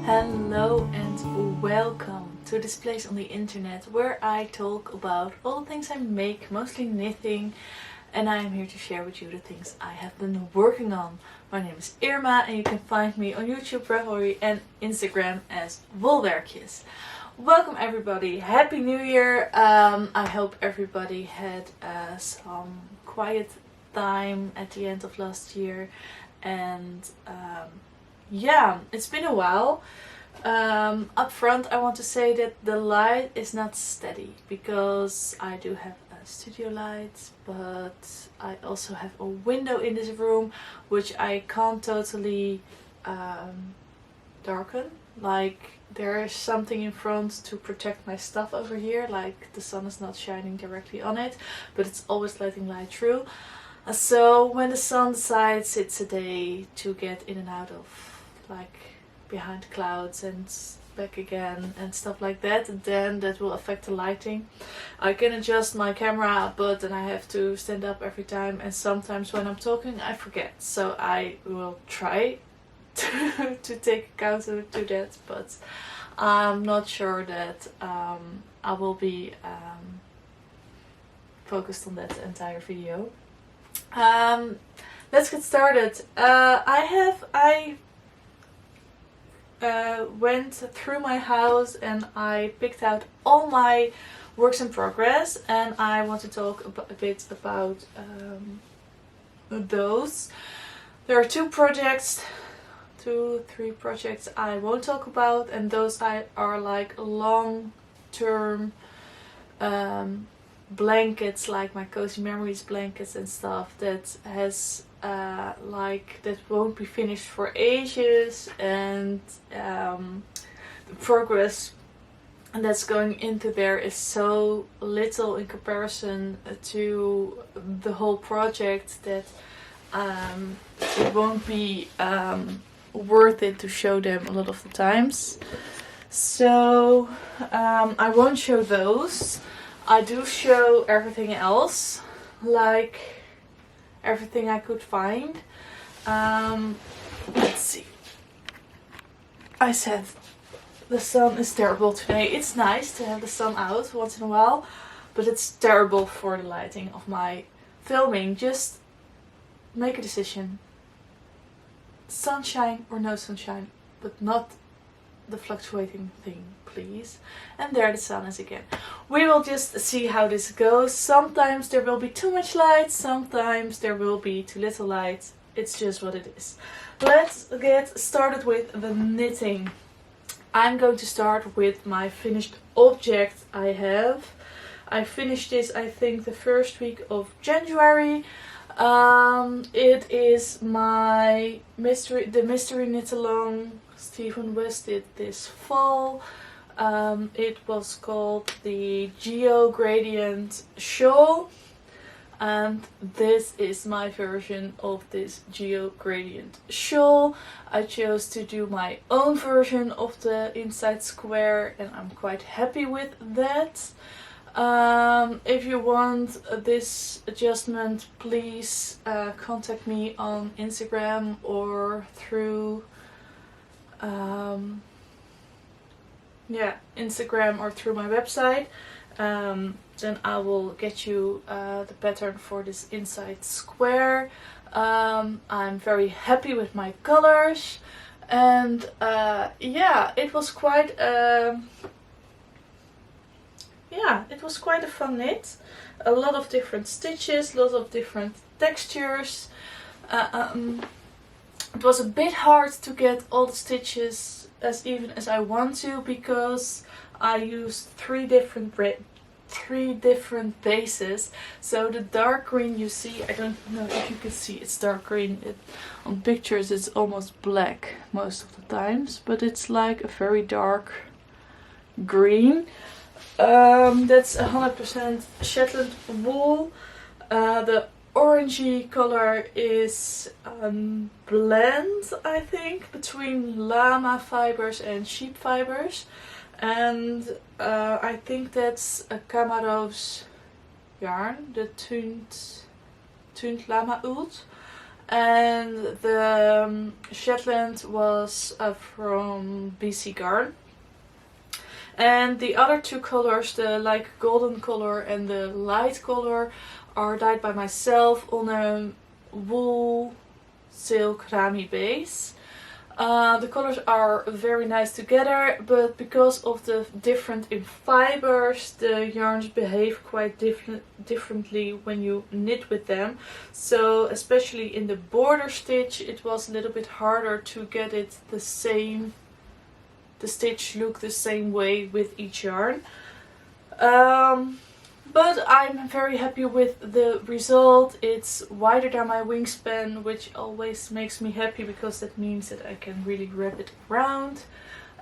Hello and welcome to this place on the internet where I talk about all the things I make, mostly knitting, and I am here to share with you the things I have been working on. My name is Irma and you can find me on YouTube, Ravelry and Instagram as Wolwerkjes. Welcome everybody, Happy New Year! I hope everybody had some quiet time at the end of last year, and yeah, it's been a while. Up front I want to say that the light is not steady because I do have a studio light, but I also have a window in this room which I can't totally darken. Like, there is something in front to protect my stuff over here, like the sun is not shining directly on it, but it's always letting light through. So when the sun decides it's a day to get in and out of, like, behind clouds and back again and stuff like that, then that will affect the lighting. I can adjust my camera, but then I have to stand up every time, and sometimes when I'm talking I forget, so I will try to take account to that, but I'm not sure that I will be focused on that entire video. Let's get started. I went through my house and I picked out all my works in progress, and I want to talk a bit about those. There are three projects I won't talk about, and those are like long-term blankets, like my Cozy Memories blankets and stuff that has that won't be finished for ages, and the progress that's going into there is so little in comparison to the whole project that it won't be worth it to show them a lot of the times. So I won't show those. I do show everything else, like everything I could find. Let's see. I said the sun is terrible today. It's nice to have the sun out once in a while, but it's terrible for the lighting of my filming. Just make a decision. Sunshine or no sunshine, but not the fluctuating thing, please. And there the sun is again. We will just see how this goes. Sometimes there will be too much light, sometimes there will be too little light. It's just what it is. Let's get started with the knitting. I'm going to start with my finished object I have. I finished this, I think, the first week of January. It is the mystery knit along Stephen West did this fall. It was called the Geogradient shawl, and this is my version of this Geogradient shawl. I chose to do my own version of the inside square, and I'm quite happy with that. If you want this adjustment, please contact me on Instagram or through Instagram or through my website. Then I will get you the pattern for this inside square. I'm very happy with my colors, and yeah, it was quite it was quite a fun knit. A lot of different stitches, lots of different textures. It was a bit hard to get all the stitches as even as I want to, because I used three different bases. So the dark green you see, I don't know if you can see, it's dark green. On pictures it's almost black most of the times, but it's like a very dark green. That's 100% Shetland wool. The orangey color is blend, I think, between llama fibers and sheep fibers, and I think that's a Camaro's yarn, the tuned Lama Oud. and the Shetland was from BC Garn. And the other two colors, the like golden color and the light color, are dyed by myself on a wool silk rami base. The colors are very nice together, but because of the different in fibers, the yarns behave quite differently when you knit with them. So especially in the border stitch, it was a little bit harder to get it the stitch look the same way with each yarn. But I'm very happy with the result. It's wider than my wingspan, which always makes me happy because that means that I can really wrap it around.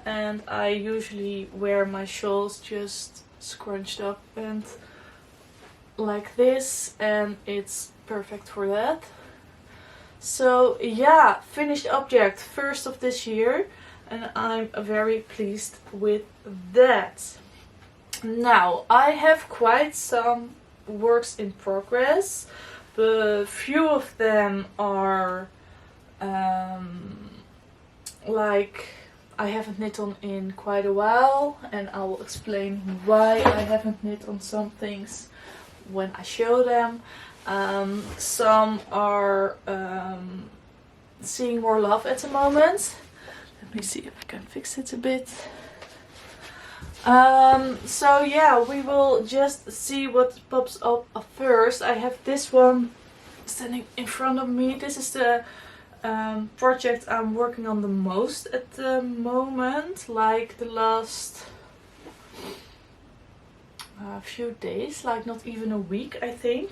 And I usually wear my shawls just scrunched up and like this, and it's perfect for that. So yeah, finished object, first of this year, and I'm very pleased with that. Now, I have quite some works in progress, but few of them are like I haven't knit on in quite a while, and I will explain why I haven't knit on some things when I show them. Some are seeing more love at the moment. Let me see if I can fix it a bit. So yeah, we will just see what pops up first. I have this one standing in front of me. This is the project I'm working on the most at the moment, like the last few days, like not even a week, I think.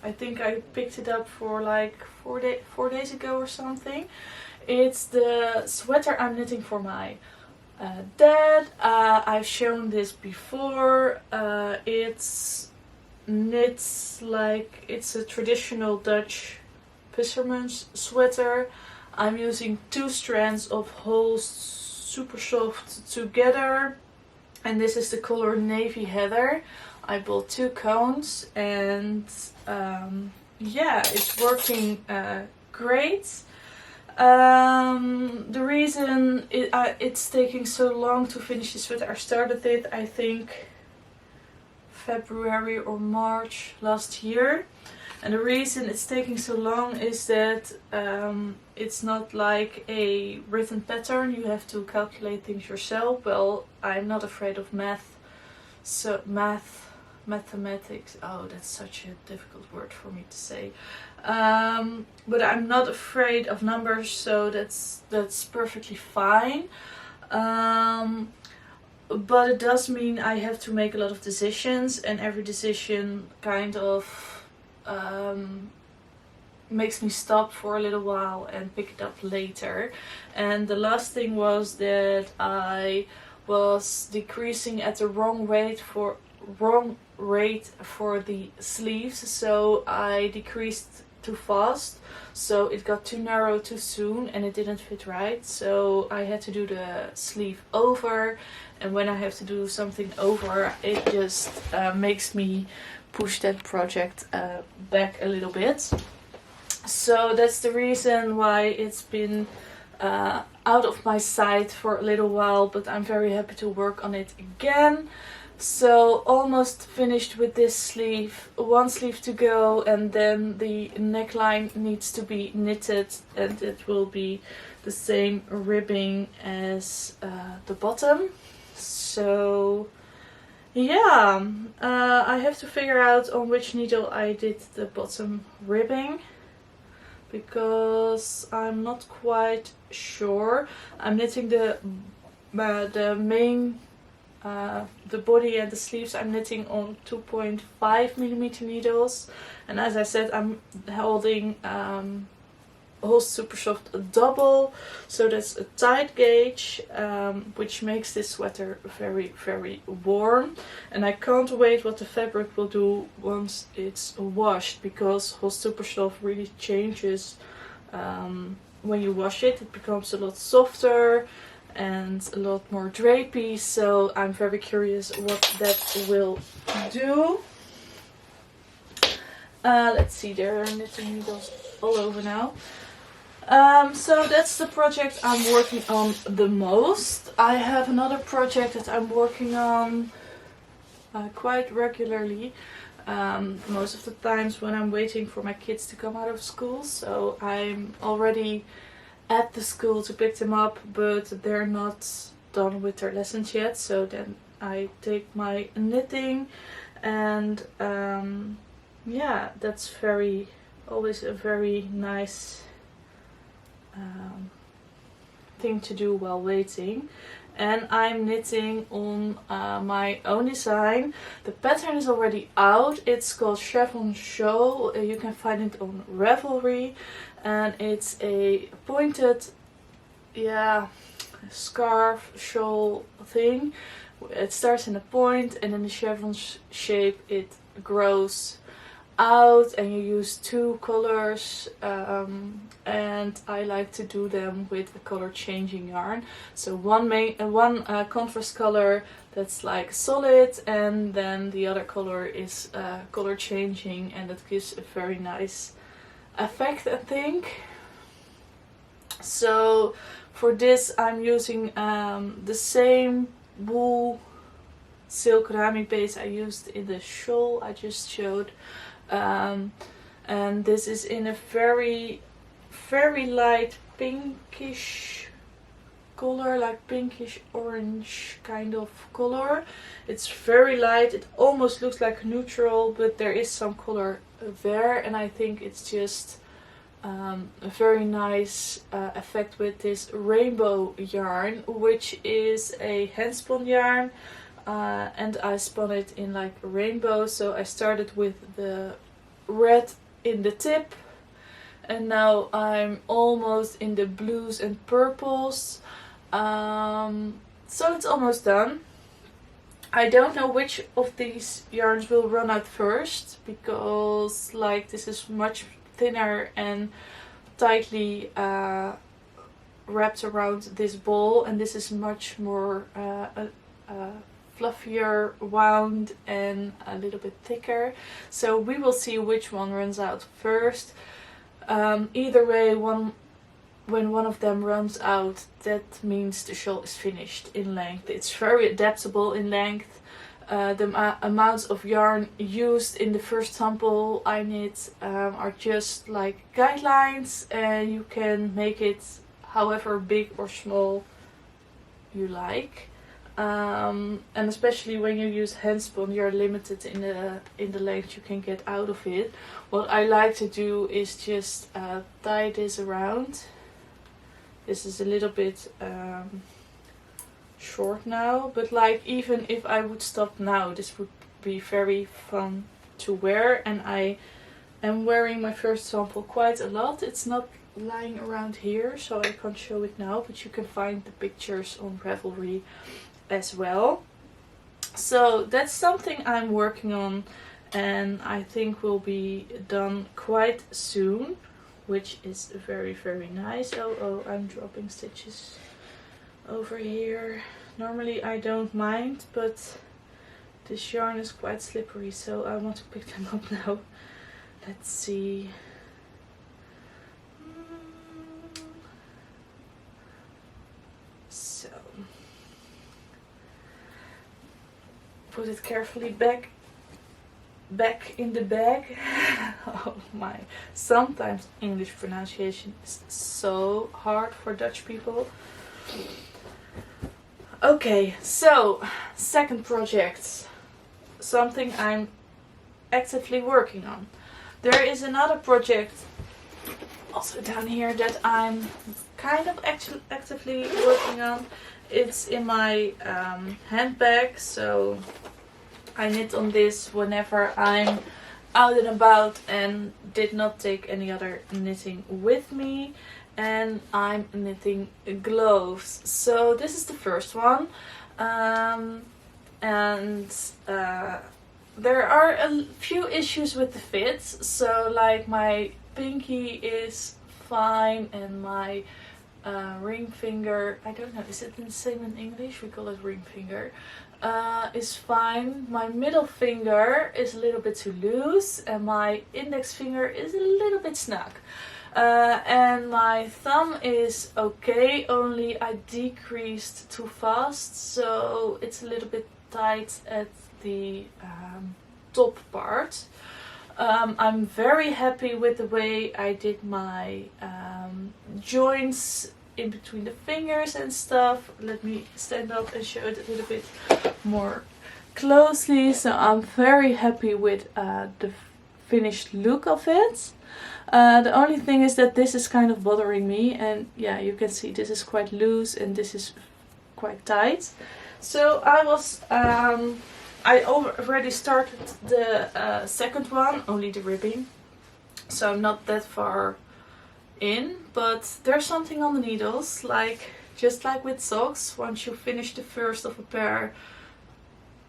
I think I picked it up for like 4 days ago or something. It's the sweater I'm knitting for my dad. I've shown this before. It's knits like it's a traditional Dutch Fishermans sweater. I'm using 2 strands of holst supersoft together, and this is the color Navy Heather. I bought 2 cones, and yeah, it's working great. The reason it's taking so long to finish the sweater, I started it I think February or March last year, and the reason it's taking so long is that it's not like a written pattern. You have to calculate things yourself. Well, I'm not afraid of math, so mathematics, oh, that's such a difficult word for me to say. But I'm not afraid of numbers, so that's perfectly fine. But it does mean I have to make a lot of decisions, and every decision kind of makes me stop for a little while and pick it up later. And the last thing was that I was decreasing at the wrong rate for the sleeves, so I decreased too fast, so it got too narrow too soon and it didn't fit right, so I had to do the sleeve over, and when I have to do something over, it just makes me push that project back a little bit. So that's the reason why it's been out of my sight for a little while, but I'm very happy to work on it again. So almost finished with this sleeve, 1 sleeve to go, and then the neckline needs to be knitted, and it will be the same ribbing as the bottom. So yeah, I have to figure out on which needle I did the bottom ribbing, because I'm not quite sure. I'm knitting the main the body and the sleeves I'm knitting on 2.5mm needles, and as I said, I'm holding holst supersoft double, so that's a tight gauge, which makes this sweater very, very warm. And I can't wait what the fabric will do once it's washed, because holst supersoft really changes when you wash it. It becomes a lot softer and a lot more drapey, so I'm very curious what that will do. Let's see, there are knitting needles all over now. So that's the project I'm working on the most. I have another project that I'm working on quite regularly. Most of the times when I'm waiting for my kids to come out of school. So I'm already at the school to pick them up, but they're not done with their lessons yet. So then I take my knitting, and yeah, that's always a very nice thing to do while waiting. And I'm knitting on my own design. The pattern is already out. It's called Chevron Shawl. You can find it on Ravelry, and it's a pointed, yeah, scarf shawl thing. It starts in a point, and in the chevron shape it grows out, and you use two colors, and I like to do them with a color changing yarn. So one contrast color that's like solid, and then the other color is color changing, and that gives a very nice effect, I think. So for this I'm using the same wool silk rami base I used in the shawl I just showed. And this is in a very light pinkish color, like pinkish orange kind of color. It's very light. It almost looks like neutral, but there is some color there, and I think it's just a very nice effect with this rainbow yarn, which is a hand spun yarn. And I spun it in like a rainbow. So I started with the red in the tip, and now I'm almost in the blues and purples. So it's almost done. I don't know which of these yarns will run out first, because like this is much thinner and tightly wrapped around this ball, and this is much more fluffier wound and a little bit thicker. So we will see which one runs out first. Either way, when one of them runs out, that means the shawl is finished in length. It's very adaptable in length. The amounts of yarn used in the first sample I knit are just like guidelines, and you can make it however big or small you like. And especially when you use hand spun, you're limited in the length you can get out of it. What I like to do is just tie this around. This is a little bit short now, but like even if I would stop now, this would be very fun to wear. And I am wearing my first sample quite a lot. It's not lying around here, so I can't show it now, but you can find the pictures on Ravelry as well. So that's something I'm working on, and I think will be done quite soon, which is very nice. Oh, I'm dropping stitches over here. Normally I don't mind, but this yarn is quite slippery, so I want to pick them up now. Let's see. So put it carefully back in the bag. Oh my, sometimes English pronunciation is so hard for Dutch people. Okay, so second project, something I'm actively working on. There is another project also down here that I'm kind of actively working on. It's in my handbag, so I knit on this whenever I'm out and about and did not take any other knitting with me. And I'm knitting gloves. So this is the first one. There are a few issues with the fits. So like my pinky is fine, and my ring finger, I don't know, is it the same in English? We call it ring finger. is fine. My middle finger is a little bit too loose and my index finger is a little bit snug. And my thumb is okay, only I decreased too fast, so it's a little bit tight at the top part. I'm very happy with the way I did my joints in between the fingers and stuff. Let me stand up and show it a little bit more closely. So I'm very happy with the finished look of it. The only thing is that this is kind of bothering me, and yeah, you can see this is quite loose and this is quite tight. So I already started the second one, only the ribbing, so I'm not that far in, but there's something on the needles, just like with socks. Once you finish the first of a pair,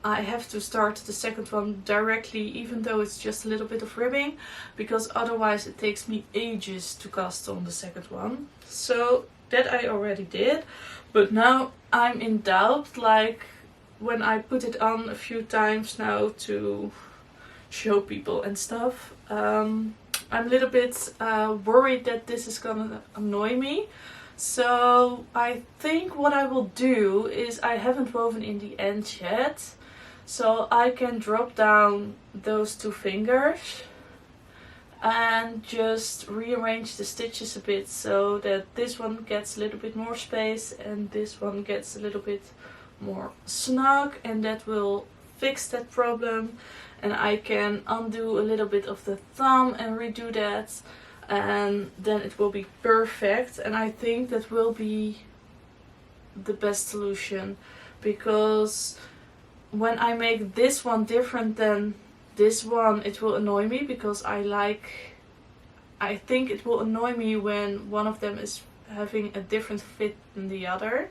I have to start the second one directly, even though it's just a little bit of ribbing, because otherwise it takes me ages to cast on the second one. So that I already did, but now I'm in doubt, like when I put it on a few times now to show people and stuff, I'm a little bit worried that this is gonna annoy me. So I think what I will do is, I haven't woven in the end yet, so I can drop down those two fingers and just rearrange the stitches a bit so that this one gets a little bit more space and this one gets a little bit more snug, and that will fix that problem. And I can undo a little bit of the thumb and redo that, and then it will be perfect. And I think that will be the best solution, because when I make this one different than this one, it will annoy me, because I think it will annoy me when one of them is having a different fit than the other.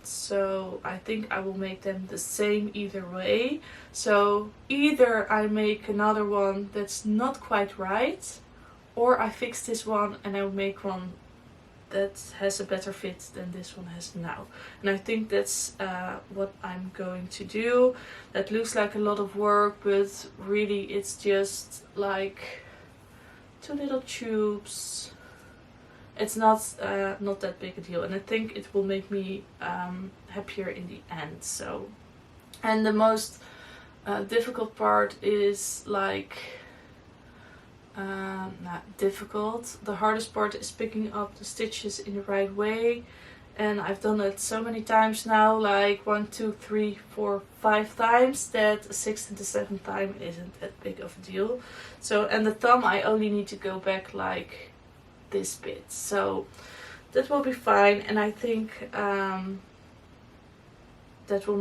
So I think I will make them the same either way. So either I make another one that's not quite right, or I fix this one and I'll make one that has a better fit than this one has now. And I think that's what I'm going to do. That looks like a lot of work, but really it's just like two little tubes. It's not that big a deal, and I think it will make me happier in the end. So, and the most difficult part is not difficult. The hardest part is picking up the stitches in the right way, and I've done it so many times now, like 1, 2, 3, 4, 5 times, that the 6th and the 7th time isn't that big of a deal. So, and the thumb, I only need to go back like this bit, so that will be fine. And I think that will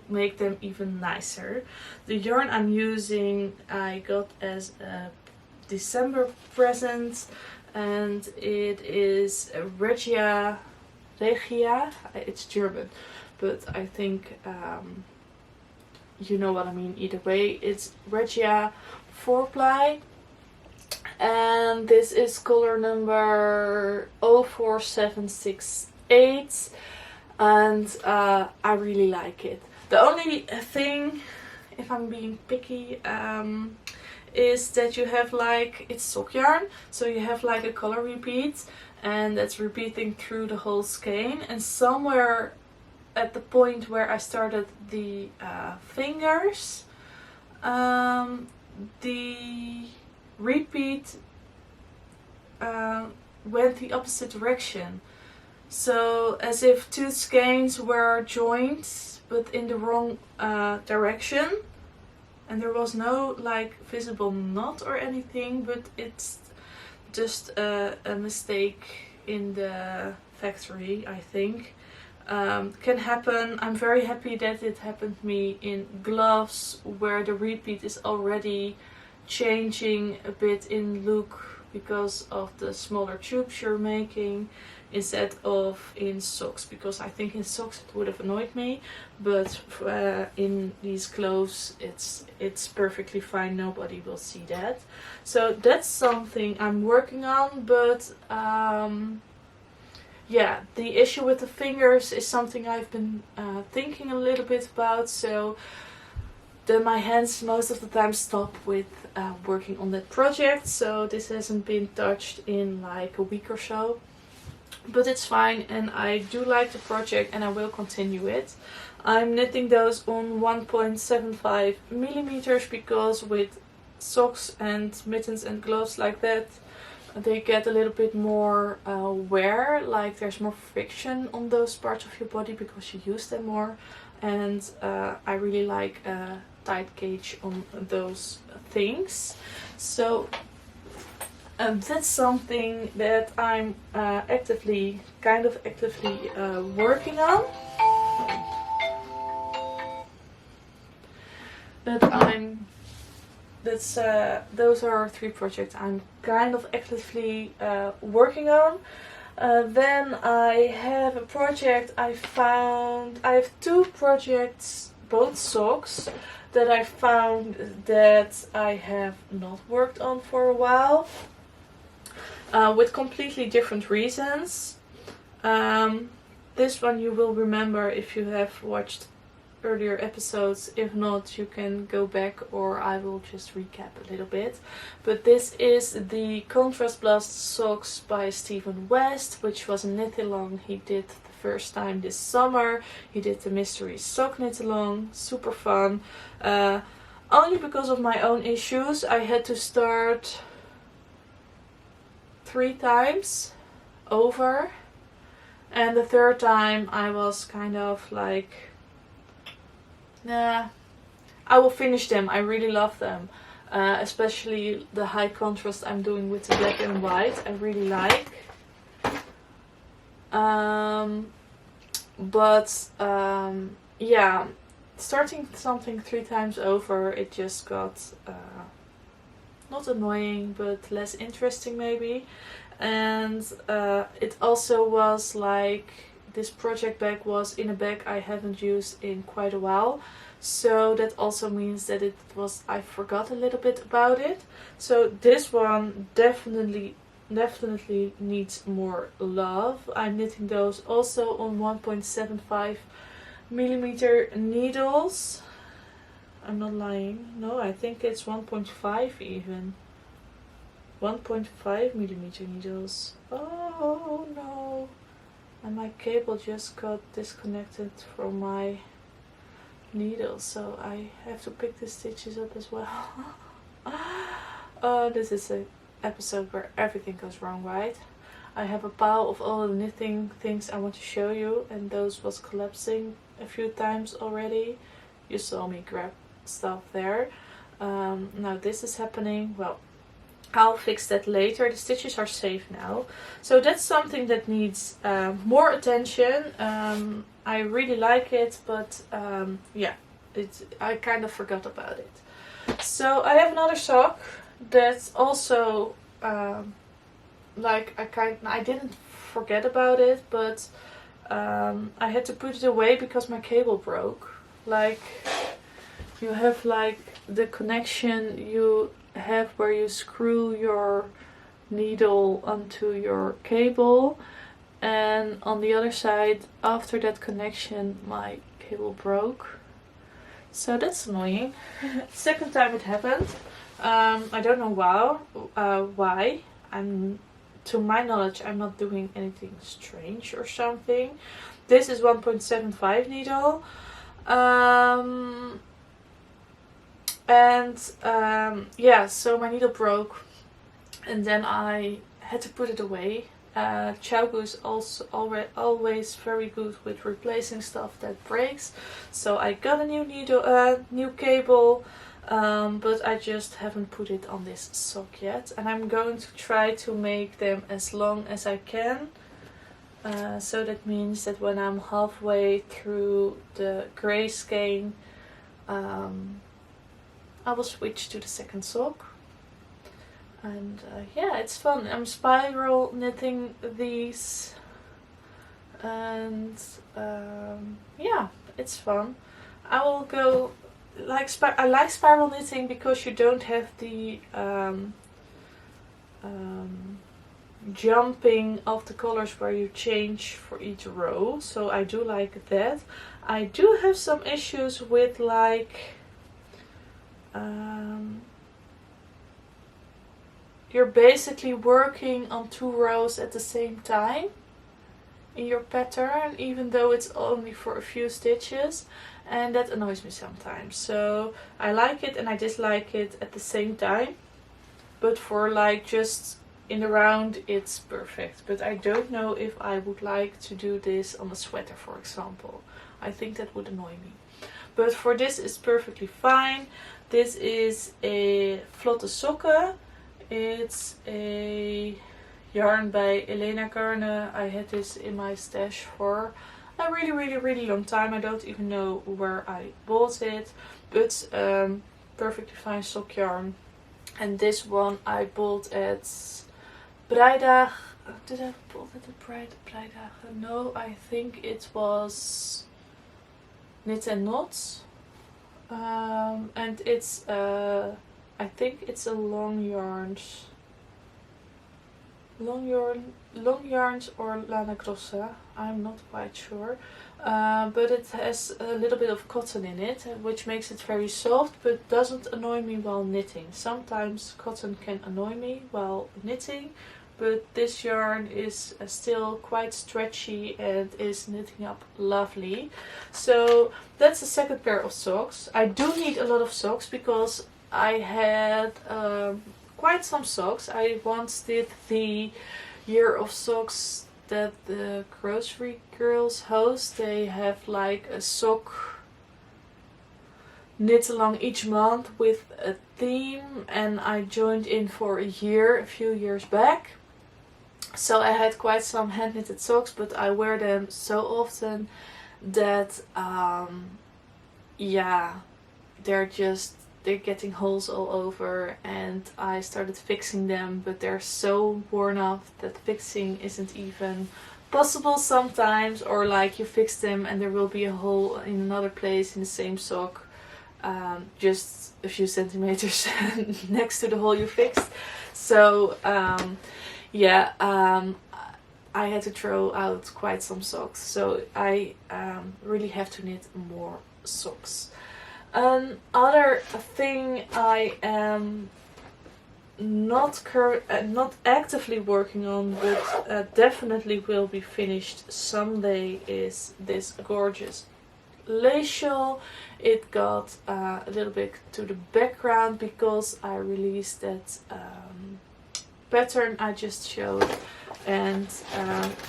make them even nicer. The yarn I'm using I got as a December present, and it is Regia. It's German, but I think you know what I mean either way. It's Regia 4-ply. And this is color number 04768, and I really like it. The only thing, if I'm being picky, is that you have it's sock yarn, so you have a color repeat, and that's repeating through the whole skein, and somewhere at the point where I started the fingers, the repeat went the opposite direction, so as if two skeins were joined but in the wrong direction, and there was no visible knot or anything, but it's just a mistake in the factory, I think. Can happen. I'm very happy that it happened to me in gloves, where the repeat is already changing a bit in look because of the smaller tubes you're making, instead of in socks, because I think in socks it would have annoyed me, but in these gloves it's perfectly fine, nobody will see that. So that's something I'm working on, but yeah, the issue with the fingers is something I've been thinking a little bit about, so then my hands most of the time stop with working on that project, so this hasn't been touched in like a week or so. But it's fine, and I do like the project and I will continue it. I'm knitting those on 1.75 millimeters because with socks and mittens and gloves like that, they get a little bit more wear, like there's more friction on those parts of your body because you use them more. And I really like a tight gauge on those things. So that's something that I'm actively working on. Those are 3 projects I'm kind of actively working on. Then I have a project I have 2 projects, both socks, that I found that I have not worked on for a while, with completely different reasons. This one you will remember if you have watched earlier episodes. If not, you can go back or I will just recap a little bit. But this is the Contrast Blast socks by Stephen West, which was a knit-along he did the first time this summer. He did the mystery sock knit-along, super fun. Only because of my own issues I had to start 3 times over, and the 3rd time I was kind of like, nah, I will finish them. I really love them. Especially the high contrast I'm doing with the black and white. I really like. Yeah, starting something 3 times over, it just got not annoying, but less interesting maybe. And it also was like, this project bag was in a bag I haven't used in quite a while, so that also means that I forgot a little bit about it. So this one definitely needs more love. I'm knitting those also on 1.75 millimeter needles. I'm not lying. No, I think it's 1.5 even. 1.5 millimeter needles. Oh no. And my cable just got disconnected from my needle, so I have to pick the stitches up as well. This is an episode where everything goes wrong, right? I have a pile of all the knitting things I want to show you, and those was collapsing a few times already. You saw me grab stuff there. Now this is happening. Well, I'll fix that later. The stitches are safe now. So that's something that needs more attention. I really like it, but yeah, I kind of forgot about it. So I have another sock that's also like I didn't forget about it, but I had to put it away because my cable broke. Like, you have like the connection you have where you screw your needle onto your cable, and on the other side, after that connection, my cable broke. So that's annoying. Second time it happened. I don't know why. To my knowledge, I'm not doing anything strange or something. This is 1.75 needle. Yeah, so my needle broke, and then I had to put it away. Chowgu is also always very good with replacing stuff that breaks. So I got a new needle, new cable, but I just haven't put it on this sock yet. And I'm going to try to make them as long as I can. So that means that when I'm halfway through the gray skein, I will switch to the second sock. And yeah, it's fun. I'm spiral knitting these, and yeah, it's fun. I will go I like spiral knitting because you don't have the jumping of the colors where you change for each row, so I do like that. I do have some issues with like you're basically working on 2 rows at the same time in your pattern, even though it's only for a few stitches, and that annoys me sometimes. So I like it and I dislike it at the same time, but for like just in the round it's perfect. But I don't know if I would like to do this on a sweater, for example. I think that would annoy me, but for this it's perfectly fine. This is a Vlotte Sokken. It's a yarn by Elena Garne. I had this in my stash for a really long time. I don't even know where I bought it, but perfectly fine sock yarn. And this one I bought at Breidag. Did I bought it at Breidag? No, I think it was Knit and Knots. And it's I think it's a long yarns or Lana Grossa. I'm not quite sure. But it has a little bit of cotton in it, which makes it very soft, but doesn't annoy me while knitting. Sometimes cotton can annoy me while knitting, but this yarn is still quite stretchy and is knitting up lovely. So that's the second pair of socks. I do need a lot of socks because I had quite some socks. I once did the year of socks that the grocery girls host. They have like a sock knit along each month with a theme, and I joined in for a year a few years back. So I had quite some hand knitted socks, but I wear them so often that yeah, they're getting holes all over, and I started fixing them, but they're so worn off that fixing isn't even possible sometimes, or like you fix them and there will be a hole in another place in the same sock, just a few centimeters next to the hole you fixed. So yeah, I had to throw out quite some socks, so I really have to knit more socks. Another thing I am not actively working on, but definitely will be finished someday, is this gorgeous lace shawl. It got a little bit to the background because I released that pattern I just showed, and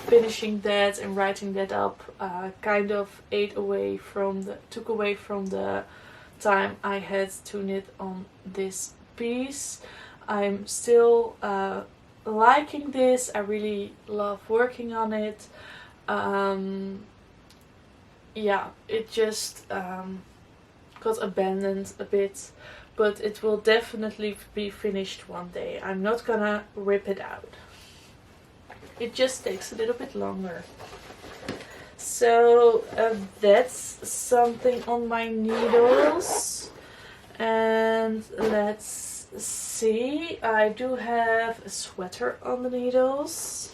finishing that and writing that up kind of took away from the time I had to knit on this piece. I'm still liking this. I really love working on it. Yeah, it just got abandoned a bit, but it will definitely be finished one day. I'm not gonna rip it out. It just takes a little bit longer. So that's something on my needles. And let's see, I do have a sweater on the needles,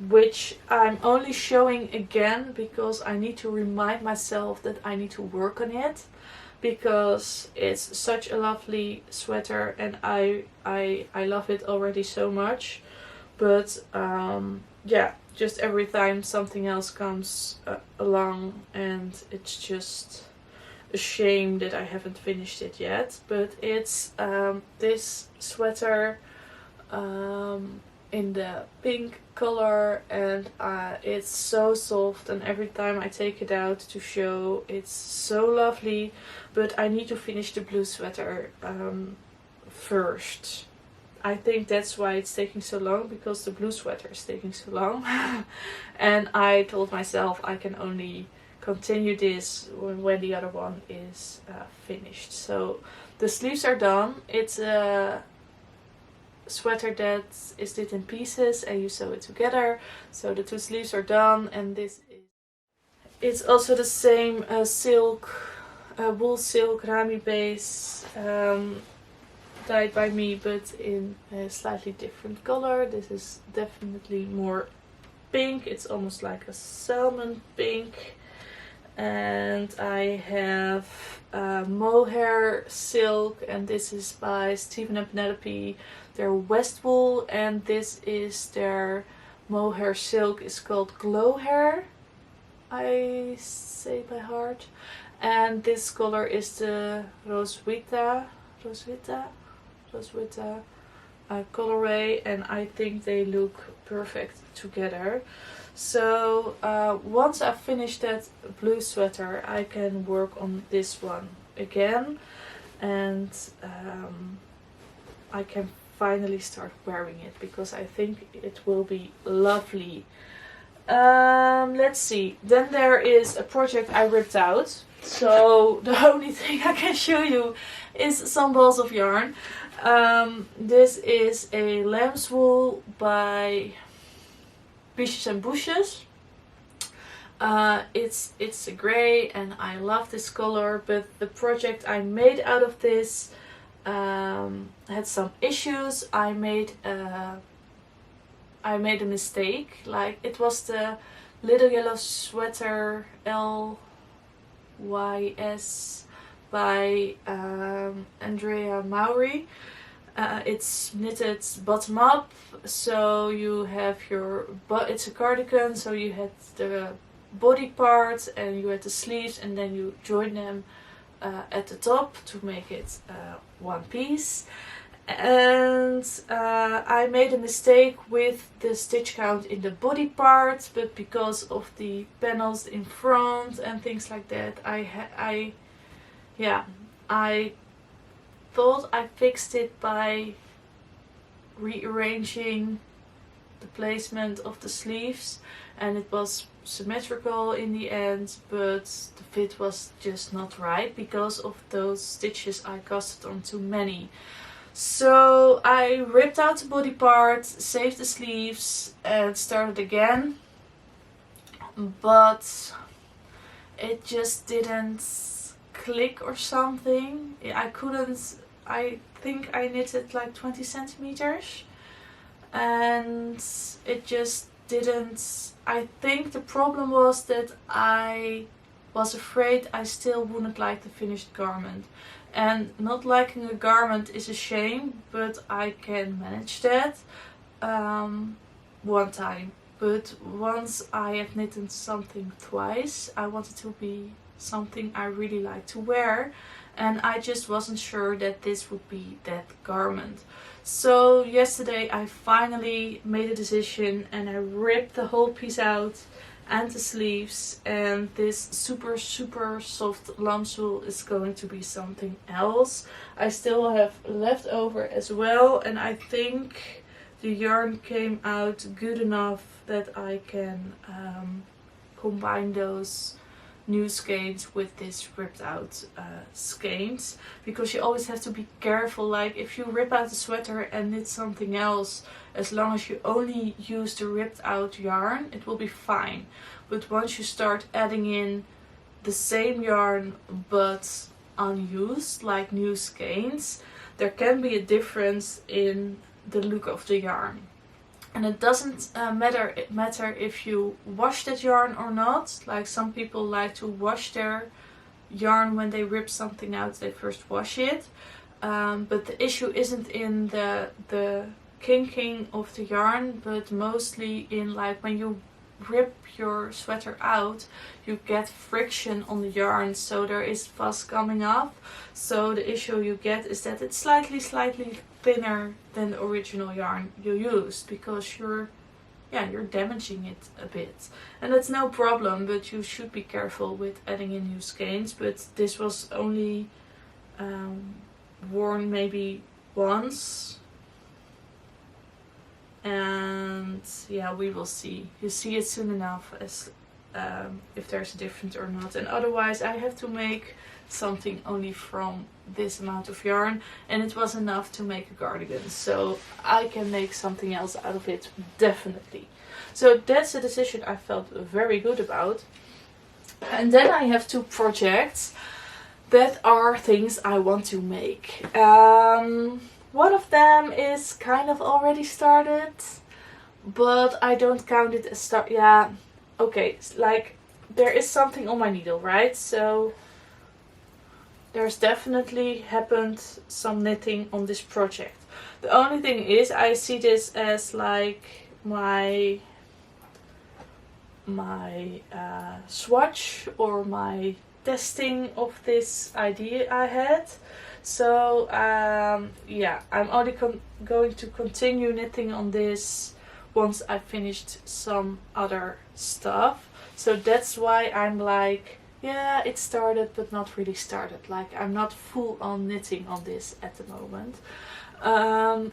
which I'm only showing again because I need to remind myself that I need to work on it, because it's such a lovely sweater and I love it already so much. But yeah, just every time something else comes along, and it's just a shame that I haven't finished it yet. But it's this sweater in the pink color, and it's so soft, and every time I take it out to show, it's so lovely. But I need to finish the blue sweater first. I think that's why it's taking so long, because the blue sweater is taking so long. And I told myself I can only continue this when the other one is finished. So the sleeves are done. It's a sweater that is knit in pieces and you sew it together. So the 2 sleeves are done, and this is, it's also the same silk, wool silk rami base dyed by me, but in a slightly different color. This is definitely more pink. It's almost like a salmon pink. And I have mohair silk, and this is by Stephen and Penelope. Their West Wool, and this is their mohair silk. Is called Glow Hair, I say by heart. And this color is the Roswitha colorway, and I think they look perfect together. So once I finish that blue sweater, I can work on this one again, and I can finally start wearing it because I think it will be lovely. Let's see. Then there is a project I ripped out. So the only thing I can show you is some balls of yarn. This is a lamb's wool by Pieces and Bushes. It's a grey, and I love this color, but the project I made out of this had some issues. I made a mistake. Like, it was the Little Yellow Sweater LYS by Andrea Mowry. It's knitted bottom up, so you have it's a cardigan, so you had the body part and you had the sleeves, and then you join them at the top to make it one piece. And I made a mistake with the stitch count in the body part, but because of the panels in front and things like that, I thought I fixed it by rearranging the placement of the sleeves, and it was symmetrical in the end, but the fit was just not right because of those stitches I casted on too many. So I ripped out the body part, saved the sleeves, and started again, but it just didn't click or something. I think I knitted like 20 centimeters, and it just didn't. I think the problem was that I was afraid I still wouldn't like the finished garment. And not liking a garment is a shame, but I can manage that one time. But once I have knitted something twice, I want it to be something I really like to wear, and I just wasn't sure that this would be that garment. So yesterday I finally made a decision, and I ripped the whole piece out and the sleeves, and this super soft lamb's wool is going to be something else. I still have leftover as well, and I think the yarn came out good enough that I can combine those new skeins with this ripped out skeins, because you always have to be careful. Like, if you rip out the sweater and knit something else, as long as you only use the ripped out yarn, it will be fine. But once you start adding in the same yarn but unused, like new skeins, there can be a difference in the look of the yarn. And it doesn't matter if you wash that yarn or not. Like, some people like to wash their yarn when they rip something out, they first wash it. But the issue isn't in the kinking of the yarn, but mostly in, like, when you rip your sweater out, you get friction on the yarn, so there is fuzz coming off. So the issue you get is that it's slightly thinner than the original yarn you used, because you're damaging it a bit. And that's no problem, but you should be careful with adding in new skeins. But this was only worn maybe once, and yeah, we will see. You see it soon enough as if there's a difference or not. And otherwise I have to make something only from this amount of yarn, and it was enough to make a cardigan, so I can make something else out of it, definitely. So that's a decision I felt very good about. And then I have two projects that are things I want to make. one of them is kind of already started, but I don't count it as start. Yeah, okay, it's like there is something on my needle, right? So there's definitely happened some knitting on this project. The only thing is I see this as like my swatch or my testing of this idea I had. So yeah, I'm only going to continue knitting on this once I finished some other stuff. So that's why I'm like, yeah, it started but not really started. Like I'm not full on knitting on this at the moment.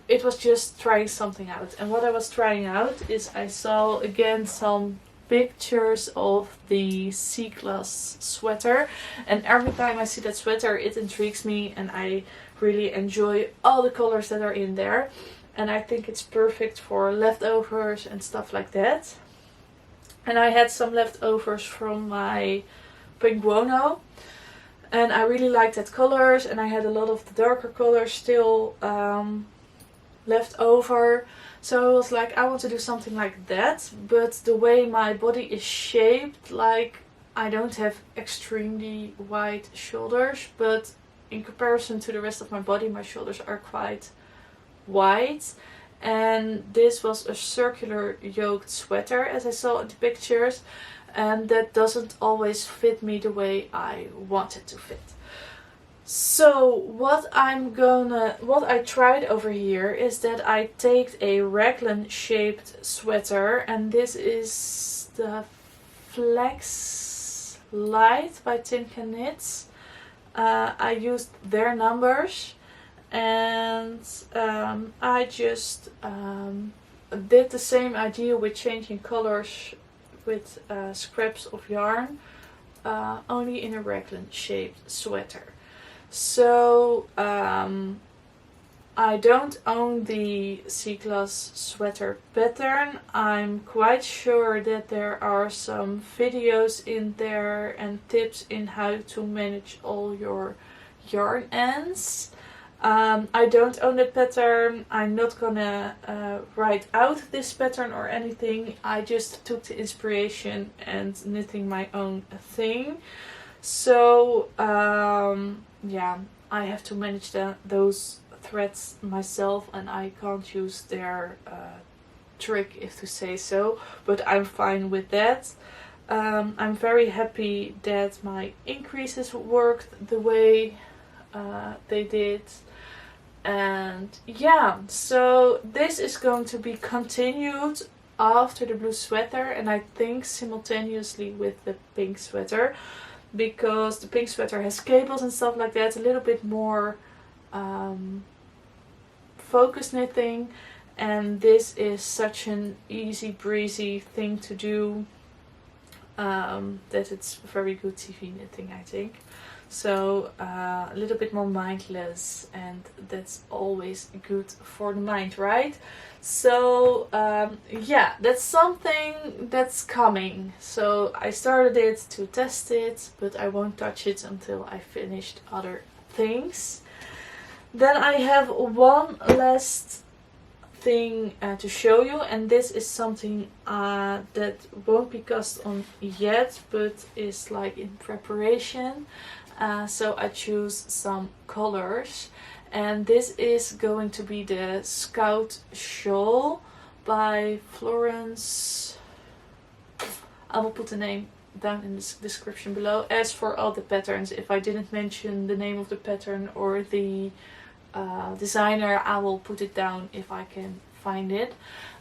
It was just trying something out. And what I was trying out is I saw again some pictures of the C-class sweater, and every time I see that sweater it intrigues me and I really enjoy all the colors that are in there, and I think it's perfect for leftovers and stuff like that. And I had some leftovers from my Pinguono and I really liked that colors, and I had a lot of the darker colors still left over. So I was like, I want to do something like that, but the way my body is shaped, like I don't have extremely wide shoulders, but in comparison to the rest of my body, my shoulders are quite wide. And this was a circular yoked sweater, as I saw in the pictures, and that doesn't always fit me the way I want it to fit. So what I tried over here is that I take a raglan shaped sweater, and this is the Flax Light by Tincanknits. I used their numbers, and I just did the same idea with changing colors with scraps of yarn, only in a raglan shaped sweater. So I don't own the C-class sweater pattern. I'm quite sure that there are some videos in there and tips in how to manage all your yarn ends. I don't own that pattern. I'm not gonna write out this pattern or anything. I just took the inspiration and knitting my own thing. So yeah, I have to manage those threads myself, and I can't use their trick, if to say so, but I'm fine with that. I'm very happy that my increases worked the way they did. And yeah, so this is going to be continued after the blue sweater, and I think simultaneously with the pink sweater, because the pink sweater has cables and stuff like that, a little bit more focus knitting, and this is such an easy breezy thing to do that it's very good TV knitting, I think. So a little bit more mindless, and that's always good for the mind, right? So yeah, that's something that's coming. So I started it to test it, but I won't touch it until I finished other things. Then I have one last thing to show you, and this is something that won't be cast on yet, but is like in preparation. So I choose some colors, and this is going to be the Scout Shawl by Florence. I will put the name down in the description below, as for all the patterns. If I didn't mention the name of the pattern or the designer, I will put it down if I can find it.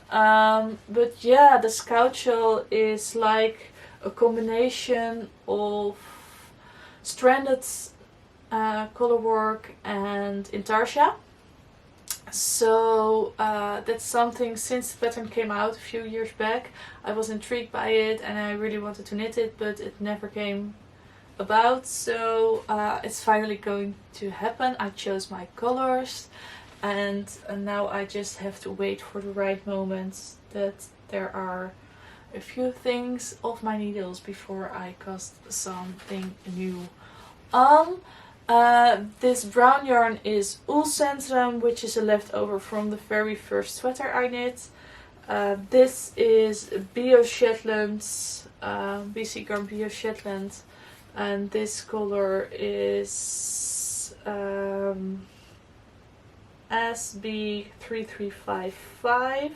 But yeah, the Scout Shawl is like a combination of stranded color work and intarsia. So that's something, since the pattern came out a few years back, I was intrigued by it and I really wanted to knit it, but it never came about. So it's finally going to happen. I chose my colors, and now I just have to wait for the right moment that there are a few things off my needles before I cast something new on. This brown yarn is Wool Centrum, which is a leftover from the very first sweater I knit. This is Bio Shetlands, BC Garn Bio Shetland, and this color is SB3355,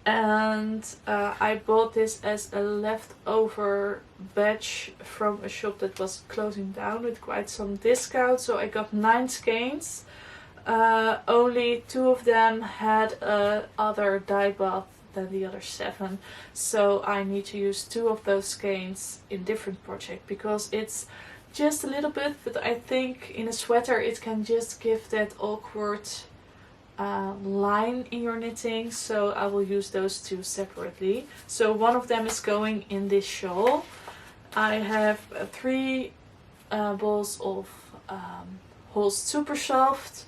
and I bought this as a leftover batch from a shop that was closing down with quite some discount, so I got 9 skeins. Only 2 of them had other dye bath than the other 7, so I need to use 2 of those skeins in different project because it's just a little bit, but I think in a sweater it can just give that awkward line in your knitting, so I will use those 2 separately. So one of them is going in this shawl. I have 3 balls of holst supersoft.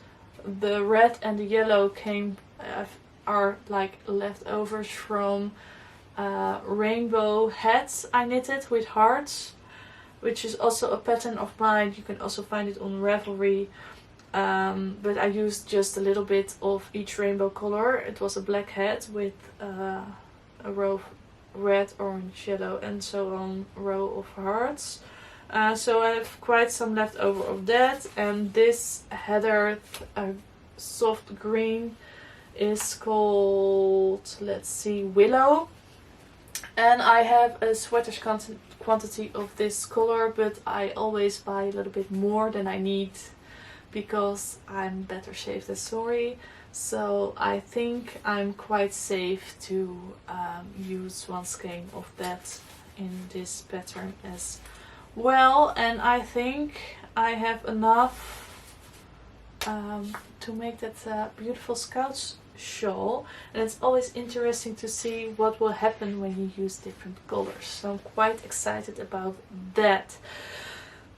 The red and the yellow are like leftovers from rainbow hats I knitted with hearts, which is also a pattern of mine. You can also find it on Ravelry. But I used just a little bit of each rainbow color. It was a black hat with a row of red, orange, yellow and so on row of hearts. So I have quite some left over of that, and this heather soft green is called, let's see, Willow. And I have a sweater's quantity of this color, but I always buy a little bit more than I need because I'm better safe than sorry. So I think I'm quite safe to use 1 skein of that in this pattern as well. And I think I have enough to make that beautiful Scouts shawl. And it's always interesting to see what will happen when you use different colors. So I'm quite excited about that.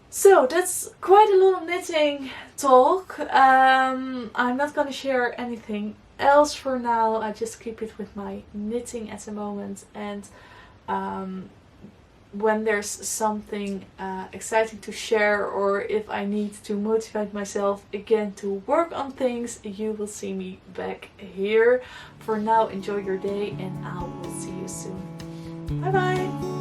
So that's quite a lot of knitting talk. I'm not going to share anything else for now. I just keep it with my knitting at the moment, and when there's something exciting to share, or if I need to motivate myself again to work on things, you will see me back here. For now, enjoy your day and I will see you soon. Bye bye!